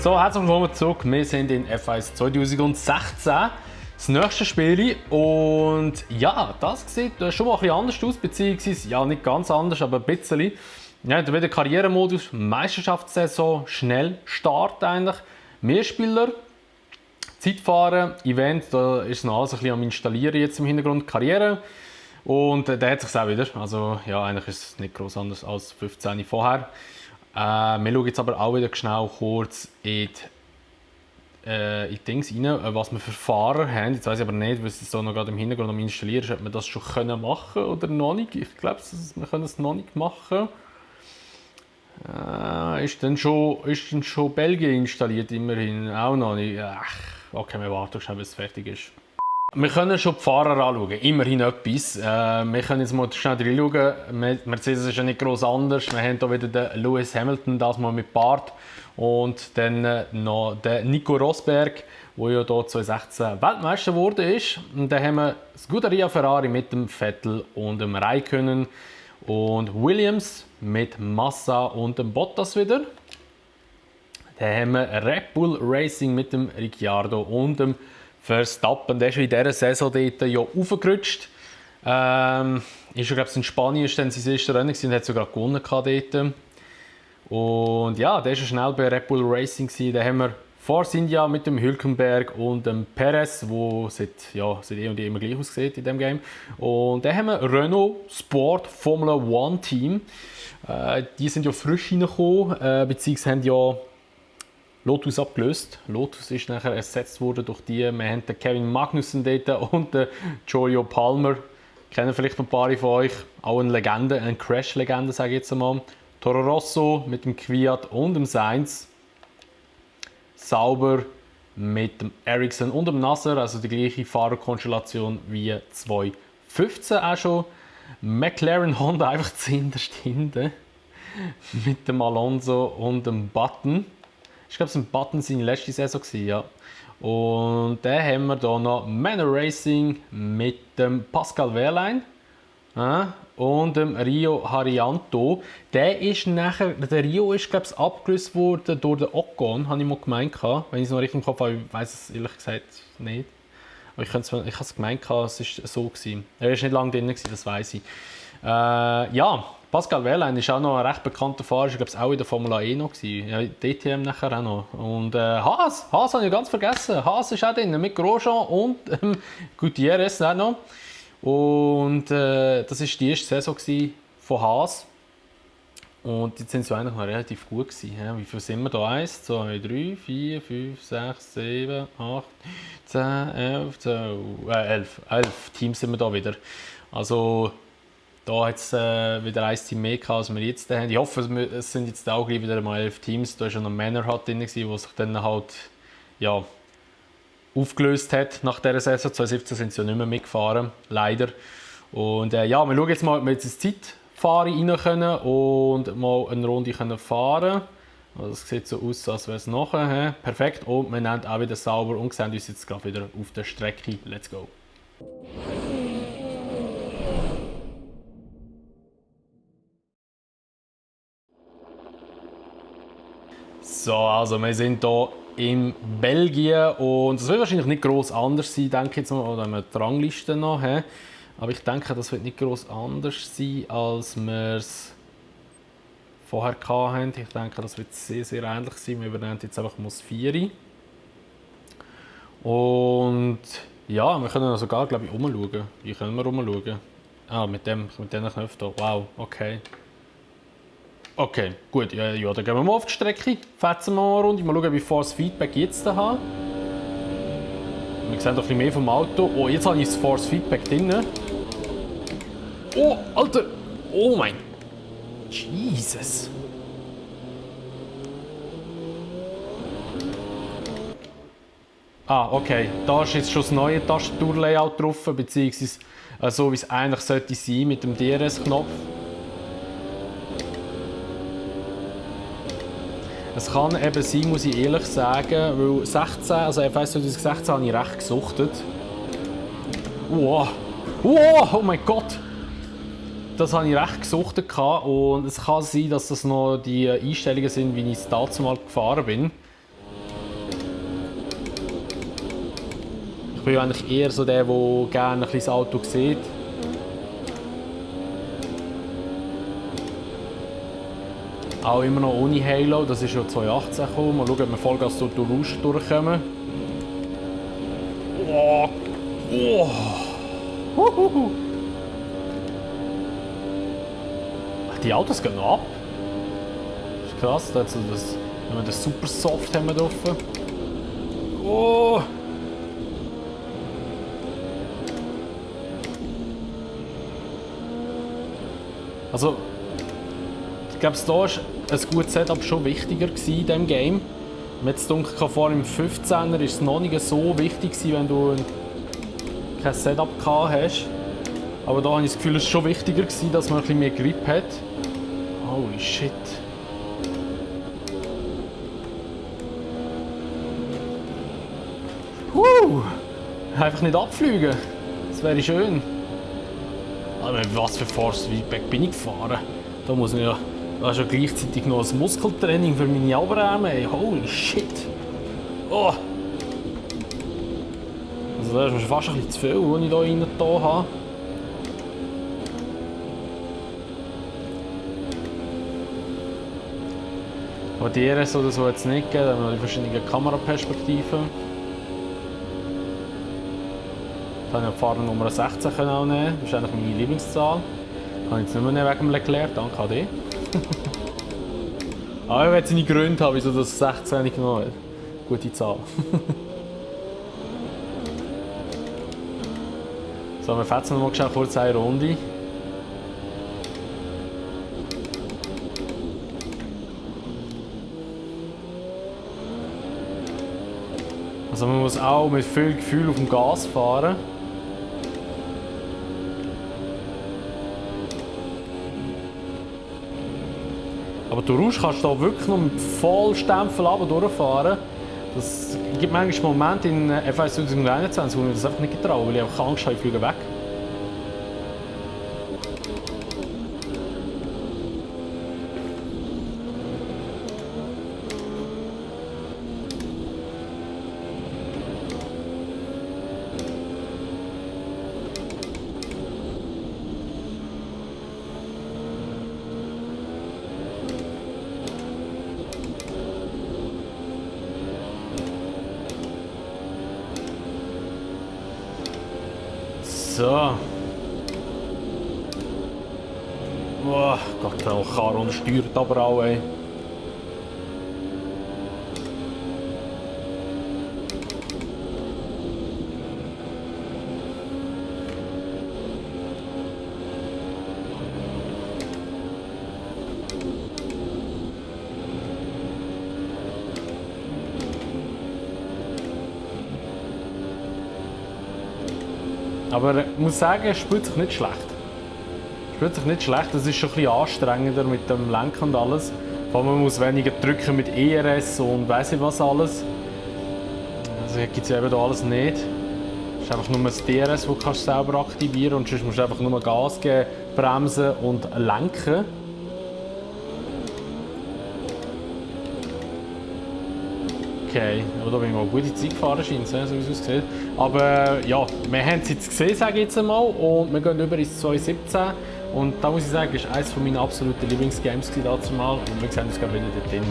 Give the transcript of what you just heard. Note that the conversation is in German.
So, herzlich willkommen zurück. Wir sind in F1 2016. Das nächste Spiel. Und ja, das sieht schon mal ein bisschen anders aus, beziehungsweise ja, nicht ganz anders, aber ein bisschen. Ja, wieder Karrieremodus, Meisterschaftssaison, schnell Start eigentlich. Mehrspieler, Zeitfahren, Event, da ist noch alles ein bisschen am Installieren jetzt im Hintergrund, Karriere. Und der hat sich auch wieder. Also ja, eigentlich ist es nicht groß anders als 15 vorher. Wir schauen jetzt aber auch wieder schnell kurz in die Dings rein, was wir für Fahrer haben. Jetzt weiss ich aber nicht, was es so noch gerade im Hintergrund am Installieren ist, ob wir das schon machen können oder noch nicht. Ich glaube, wir können es noch nicht machen. Ist dann schon Belgien installiert, immerhin? Auch noch nicht. Okay, wir warten schnell, bis es fertig ist. Wir können schon die Fahrer anschauen, immerhin etwas. Wir können jetzt mal schnell reinschauen. Mercedes ist ja nicht gross anders. Wir haben hier wieder den Lewis Hamilton, das mal mit Bart. Und dann noch den Nico Rosberg, der ja hier 2016 Weltmeister geworden ist. Und dann haben wir das Scuderia Ferrari mit dem Vettel und dem Räikkönen. Und Williams mit Massa und dem Bottas wieder. Dann haben wir Red Bull Racing mit dem Ricciardo und dem Verstappen. Der ist in dieser Saison dort ja aufgerutscht. Ist ja, glaube ich, in Spanien dann sein erstes Rennen und hat sogar gewonnen dort. Und ja, der war schnell bei Red Bull Racing. Dann haben wir Force India mit dem Hülkenberg und dem Perez, der seit eh immer gleich aussieht in diesem Game. Und dann haben wir Renault Sport Formula One Team. Die sind ja frisch reingekommen, beziehungsweise haben ja Lotus abgelöst. Lotus ist nachher ersetzt worden durch die. Wir haben den Kevin Magnussen dort und den Giulio Palmer. Kennen vielleicht noch ein paar von euch. Auch eine Legende, eine Crash-Legende, sage ich jetzt einmal. Toro Rosso mit dem Kvyat und dem Sainz. Sauber mit dem Ericsson und dem Nasser, also die gleiche Fahrerkonstellation wie 2015 auch schon. McLaren Honda einfach zuhinterst hinten mit dem Alonso und dem Button. Ich glaube, es war Button seine letzte Saison, ja. Und dann haben wir hier noch Manor Racing mit dem Pascal Wehrlein und dem Rio Haryanto. Der Rio ist, glaube ich, abgelöst worden durch den Ocon, habe ich mal gemeint. Wenn ich es noch richtig im Kopf habe, ich weiß es ehrlich gesagt nicht. Aber ich habe es gemeint, es war so gewesen. Er war nicht lange drin, das weiß ich. Ja, Pascal Wehrlein ist auch noch ein recht bekannter Fahrer, ich glaube es auch in der Formel E noch gewesen. Ja, DTM nachher auch noch. Und Haas habe ich ganz vergessen. Haas ist auch drin, mit Grosjean und Gutierrez auch noch. Und das war die erste Saison von Haas. Und jetzt sind sie eigentlich noch relativ gut gewesen. Ja, wie viel sind wir da? 1, 2, 3, 4, 5, 6, 7, 8, 10, 11, 11 Teams sind wir da wieder. Also da hat es wieder ein Team mehr gehabt, als wir jetzt haben. Ich hoffe, es sind jetzt auch gleich wieder mal 11 Teams. Da war schon noch Männer drin, die sich dann halt ja, aufgelöst hat nach dieser Saison. 2017 sind sie ja nicht mehr mitgefahren, leider. Und ja, wir schauen jetzt mal, ob wir jetzt ins Zeitfahren rein können und mal eine Runde fahren können. Also es sieht so aus, als wäre es nachher. Perfekt. Und wir nehmen auch wieder sauber und sehen uns jetzt gerade wieder auf der Strecke. Let's go! So, also wir sind hier in Belgien und es wird wahrscheinlich nicht gross anders sein, denke ich jetzt mal, oder wenn wir die Rangliste noch haben. Aber ich denke, das wird nicht gross anders sein, als wir es vorher hatten. Ich denke, das wird sehr, sehr ähnlich sein. Wir übernehmen jetzt einfach mal das 4. Und ja, wir können sogar, glaube ich, umschauen. Wie können wir umschauen? Mit diesen Knöpfen hier. Wow, okay. Okay, gut, ja, dann gehen wir mal auf die Strecke, fetzen wir mal eine Runde, mal schauen, wie viel das Feedback jetzt habe. Wir sehen doch ein bisschen mehr vom Auto. Oh, jetzt habe ich das Force Feedback drin. Oh, Alter! Oh mein... Jesus! Okay, da ist jetzt schon das neue Tastaturlayout drauf, beziehungsweise so wie es eigentlich sollte sein mit dem DRS-Knopf. Es kann eben sein, muss ich ehrlich sagen, weil 16, also F1 2016 habe ich recht gesuchtet. Wow, oh mein Gott! Das habe ich recht gesuchtet und es kann sein, dass das noch die Einstellungen sind, wie ich es dazu mal gefahren bin. bin ja eigentlich eher so der gerne ein bisschen das Auto sieht. Auch immer noch ohne Halo, das ist ja 2018 gekommen. Mal schauen, ob wir Vollgas durch Rouge durchkommen. Oh. Oh. Die Autos gehen ab. Das ist krass, also wenn wir das super soft haben drauf. Oh. Also, ich glaube, da war ein gutes Setup schon wichtiger in diesem Game. Mir hat es gedacht, vor im 15er war es noch nicht so wichtig, wenn du kein Setup gehabt hast. Aber da habe ich das Gefühl, es war schon wichtiger, dass man ein bisschen mehr Grip hat. Holy shit. Einfach nicht abfliegen. Das wäre schön. Aber was für Force Feedback bin ich gefahren? Da muss man ja. Da ist ja gleichzeitig noch ein Muskeltraining für meine Oberarme. Holy shit. Oh. Also das ist fast ein bisschen zu viel, was ich hier rein habe. Aber die RS oder so jetzt nicht gegeben, da haben wir noch die verschiedenen Kameraperspektiven. Da habe ich die Fahrer Nummer 16 auch nehmen. Das ist eigentlich meine Lieblingszahl. Kann ich jetzt nicht mehr nehmen wegen dem Leclerc, danke AD. Aber ich will seine Gründe haben, wieso das 16 nicht genommen hat. Gute Zahl. So, wir fetzen noch mal kurz eine Runde. Also man muss auch mit viel Gefühl auf dem Gas fahren. Aber du kannst da wirklich noch mit Vollstempel durchfahren. Das gibt manchmal Momente in F1 2021, wo ich das einfach nicht getraue, weil ich einfach Angst habe, ich fliege weg. So. Oh Gott, der Charon steuert aber auch, ey. Aber ich muss sagen, es spielt sich nicht schlecht. Es spielt sich nicht schlecht, es ist schon ein bisschen anstrengender mit dem Lenken und alles. Vor allem man muss weniger drücken mit ERS und weiss ich was alles. Also hier gibt es ja eben alles nicht. Es ist einfach nur das DRS, das du selber aktivieren kannst und sonst musst du einfach nur Gas geben, bremsen und lenken. Okay, aber da bin ich mal gute Zeit gefahren, scheint so wie es aussieht. Aber ja, wir haben es jetzt gesehen, sage ich jetzt einmal, und wir gehen über ins 2017. Und da muss ich sagen, ist eines meiner absoluten Lieblingsgames dazu mal und wir sehen uns gerade wieder dort drin.